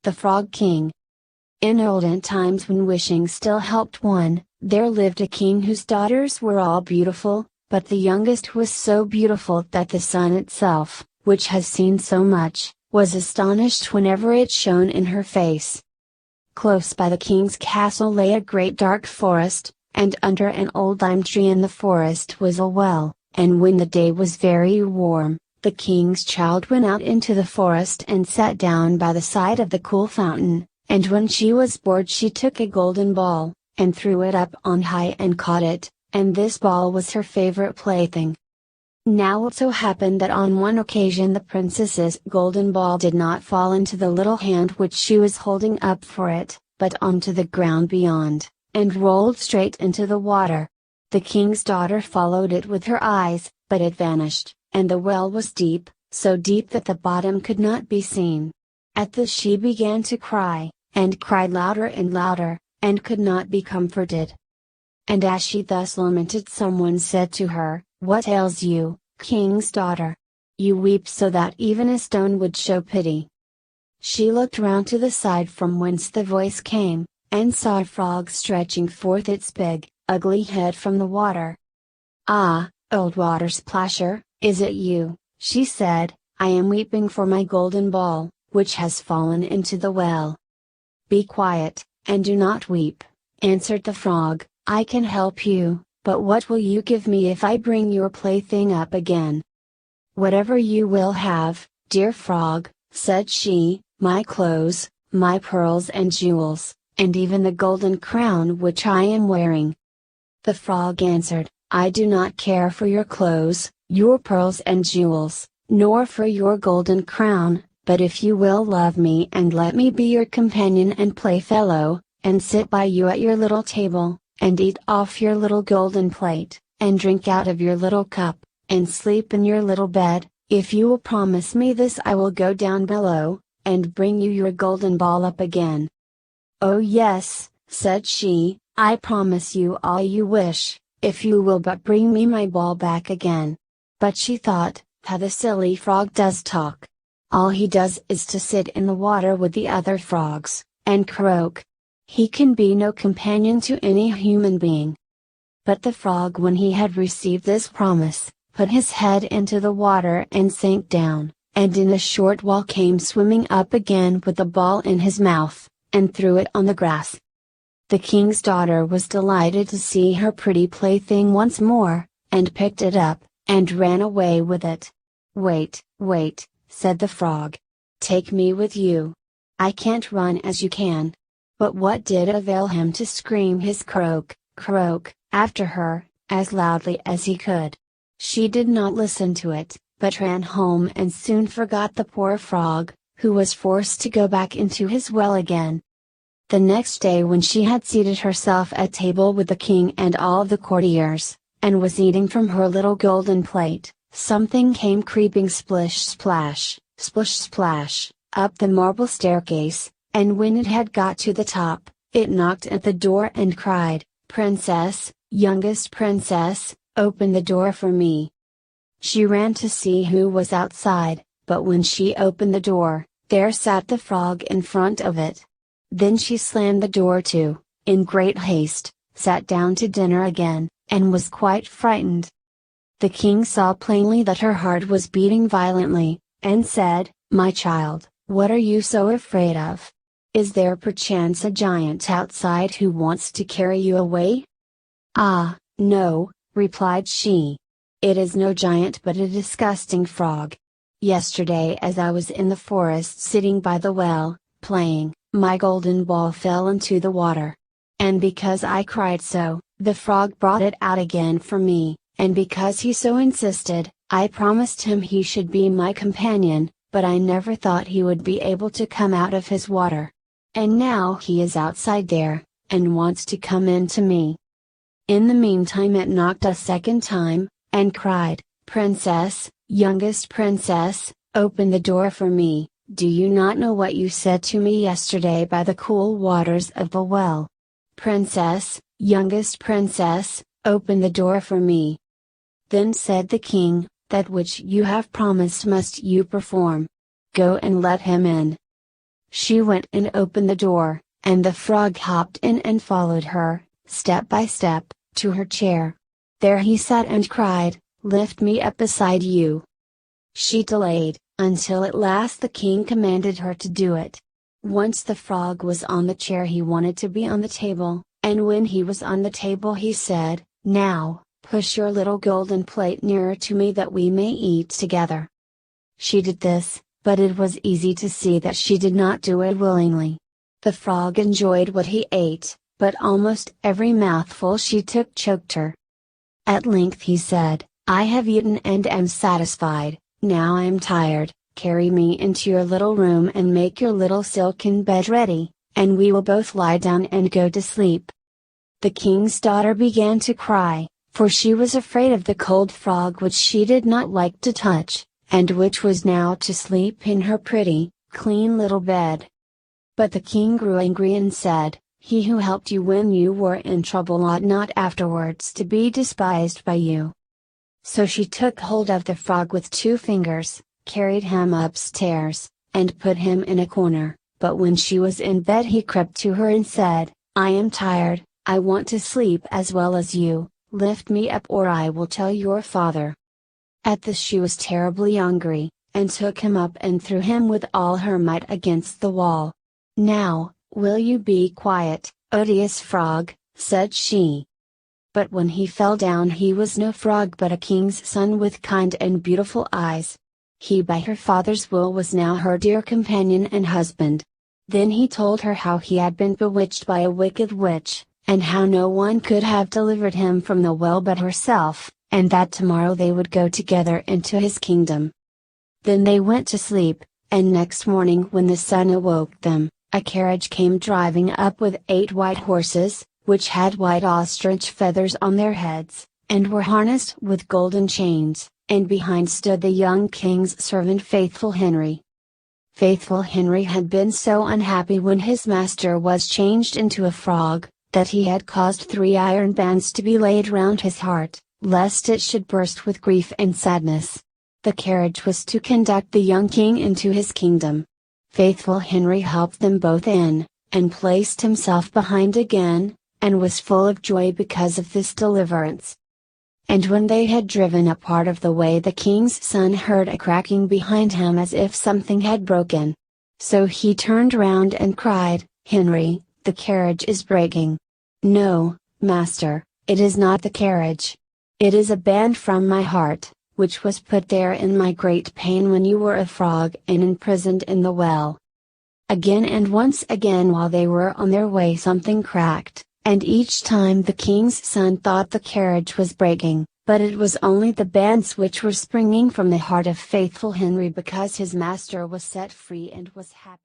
The Frog King. In olden times when wishing still helped one, there lived a king whose daughters were all beautiful, but the youngest was so beautiful that the sun itself, which has seen so much, was astonished whenever it shone in her face. Close by the king's castle lay a great dark forest, and under an old lime tree in the forest was a well, and when the day was very warm, the king's child went out into the forest and sat down by the side of the cool fountain, and when she was bored she took a golden ball, and threw it up on high and caught it, and this ball was her favorite plaything. Now it so happened that on one occasion the princess's golden ball did not fall into the little hand which she was holding up for it, but onto the ground beyond, and rolled straight into the water. The king's daughter followed it with her eyes, but it vanished, and the well was deep, so deep that the bottom could not be seen. At this she began to cry, and cried louder and louder, and could not be comforted. And as she thus lamented, someone said to her, "What ails you, king's daughter? You weep so that even a stone would show pity." She looked round to the side from whence the voice came, and saw a frog stretching forth its big, ugly head from the water. "Ah, old water splasher, is it you?" she said. "I am weeping for my golden ball, which has fallen into the well." "Be quiet, and do not weep," answered the frog. "I can help you, but what will you give me if I bring your plaything up again?" "Whatever you will have, dear frog," said she, "my clothes, my pearls and jewels, and even the golden crown which I am wearing." The frog answered, "I do not care for your clothes, your pearls and jewels, nor for your golden crown, but if you will love me and let me be your companion and playfellow, and sit by you at your little table, and eat off your little golden plate, and drink out of your little cup, and sleep in your little bed, if you will promise me this I will go down below, and bring you your golden ball up again." "Oh yes," said she, "I promise you all you wish, if you will but bring me my ball back again." But she thought, how the silly frog does talk. All he does is to sit in the water with the other frogs, and croak. He can be no companion to any human being. But the frog, when he had received this promise, put his head into the water and sank down, and in a short while came swimming up again with the ball in his mouth, and threw it on the grass. The king's daughter was delighted to see her pretty plaything once more, and picked it up, and ran away with it. "Wait, wait," said the frog. "Take me with you. I can't run as you can." But what did it avail him to scream his croak, croak, after her, as loudly as he could? She did not listen to it, but ran home and soon forgot the poor frog, who was forced to go back into his well again. The next day, when she had seated herself at table with the king and all the courtiers, and was eating from her little golden plate, something came creeping splish splash, splish splash, up the marble staircase, and when it had got to the top, it knocked at the door and cried, "Princess, youngest princess, open the door for me." She ran to see who was outside, but when she opened the door, there sat the frog in front of it. Then she slammed the door to, in great haste, sat down to dinner again, and was quite frightened. The king saw plainly that her heart was beating violently, and said, "My child, what are you so afraid of? Is there perchance a giant outside who wants to carry you away?" "Ah, no," replied she. "It is no giant but a disgusting frog. Yesterday as I was in the forest sitting by the well, playing, my golden ball fell into the water. And because I cried so, the frog brought it out again for me, and because he so insisted, I promised him he should be my companion, but I never thought he would be able to come out of his water. And now he is outside there, and wants to come in to me." In the meantime it knocked a second time, and cried, "Princess, youngest princess, open the door for me, do you not know what you said to me yesterday by the cool waters of the well? Princess, youngest princess, open the door for me." Then said the king, "That which you have promised must you perform. Go and let him in." She went and opened the door, and the frog hopped in and followed her, step by step, to her chair. There he sat and cried, "Lift me up beside you." She delayed, until at last the king commanded her to do it. Once the frog was on the chair he wanted to be on the table, and when he was on the table he said, "Now, push your little golden plate nearer to me that we may eat together." She did this, but it was easy to see that she did not do it willingly. The frog enjoyed what he ate, but almost every mouthful she took choked her. At length he said, "I have eaten and am satisfied, now I am tired, carry me into your little room and make your little silken bed ready, and we will both lie down and go to sleep." The king's daughter began to cry, for she was afraid of the cold frog which she did not like to touch, and which was now to sleep in her pretty, clean little bed. But the king grew angry and said, "He who helped you when you were in trouble ought not afterwards to be despised by you." So she took hold of the frog with 2 fingers, carried him upstairs, and put him in a corner, but when she was in bed he crept to her and said, "I am tired, I want to sleep as well as you, lift me up or I will tell your father." At this she was terribly angry, and took him up and threw him with all her might against the wall. "Now, will you be quiet, odious frog," said she. But when he fell down he was no frog but a king's son with kind and beautiful eyes. He by her father's will was now her dear companion and husband. Then he told her how he had been bewitched by a wicked witch, and how no one could have delivered him from the well but herself, and that tomorrow they would go together into his kingdom. Then they went to sleep, and next morning when the sun awoke them, a carriage came driving up with 8 white horses, which had white ostrich feathers on their heads, and were harnessed with golden chains, and behind stood the young king's servant Faithful Henry. Faithful Henry had been so unhappy when his master was changed into a frog, that he had caused 3 iron bands to be laid round his heart, lest it should burst with grief and sadness. The carriage was to conduct the young king into his kingdom. Faithful Henry helped them both in, and placed himself behind again, and was full of joy because of this deliverance. And when they had driven a part of the way the king's son heard a cracking behind him as if something had broken. So he turned round and cried, "Henry, the carriage is breaking." "No, master, it is not the carriage. It is a band from my heart, which was put there in my great pain when you were a frog and imprisoned in the well." Again and once again while they were on their way something cracked, and each time the king's son thought the carriage was breaking, but it was only the bands which were springing from the heart of Faithful Henry because his master was set free and was happy.